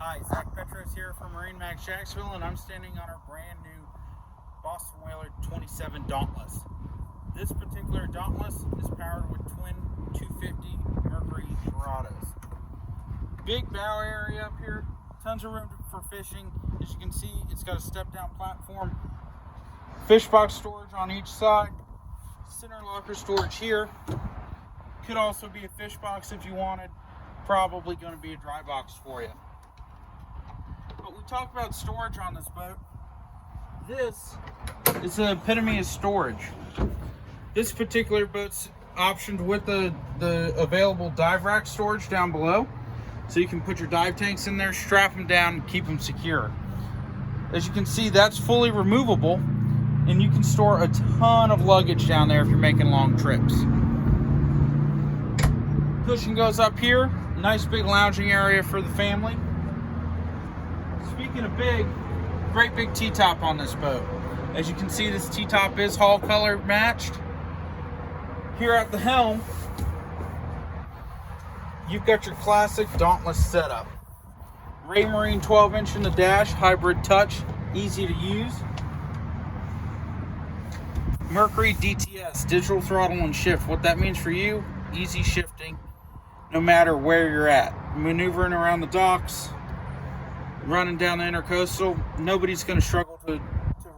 Hi, Zach Petros here from MarineMax Jacksonville, and I'm standing on our brand new Boston Whaler 27 Dauntless. This particular Dauntless is powered with twin 250 Mercury Dorados. Big bow area up here, tons of room for fishing. As you can see, it's got a step-down platform, fish box storage on each side, center locker storage here. Could also be a fish box if you wanted. Probably going to be a dry box for you. But we talk about storage on this boat. This is the epitome of storage. This particular boat's optioned with the available dive rack storage down below. So you can put your dive tanks in there, strap them down, and keep them secure. As you can see, that's fully removable, and you can store a ton of luggage down there if you're making long trips. Cushion goes up here. Nice big lounging area for the family. Speaking of big, great big T-top on this boat. As you can see, this T-top is hull color matched. Here at the helm, you've got your classic Dauntless setup. Raymarine 12-inch in the dash, hybrid touch, easy to use. Mercury DTS, digital throttle and shift. What that means for you, easy shifting. No matter where you're at, maneuvering around the docks, running down the intercoastal, nobody's going to struggle to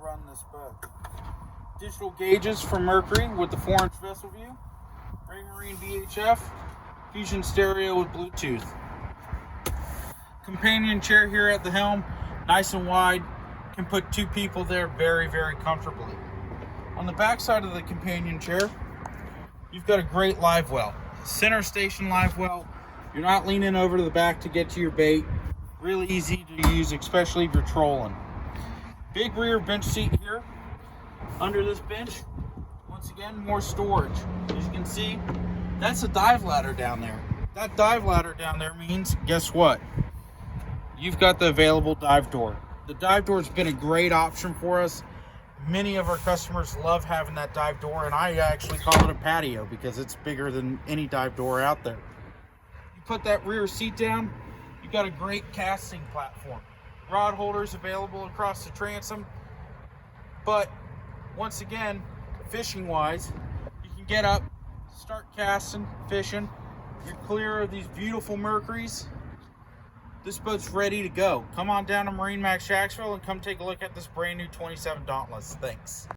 run this boat. Digital gauges from Mercury with the 4-inch vessel view, Raymarine VHF, fusion stereo with Bluetooth. Companion chair here at the helm, nice and wide, can put 2 people there very, very comfortably. On the back side of the companion chair, you've got a great live well. Center station live well. You're not leaning over to the back to get to your bait. Really easy to use, especially if you're trolling. Big rear bench seat here. Under this bench, once again, more storage. As you can see, that's a dive ladder down there. That dive ladder down there means, guess what? You've got the available dive door. The dive door has been a great option for us. Many of our customers love having that dive door, and I actually call it a patio because it's bigger than any dive door out there. You put that rear seat down, you've got a great casting platform. Rod holders available across the transom. But once again, fishing wise, you can get up, start casting, fishing. You're clear of these beautiful Mercuries. This boat's ready to go. Come on down to MarineMax Jacksonville and come take a look at this brand new 27 Dauntless. Thanks.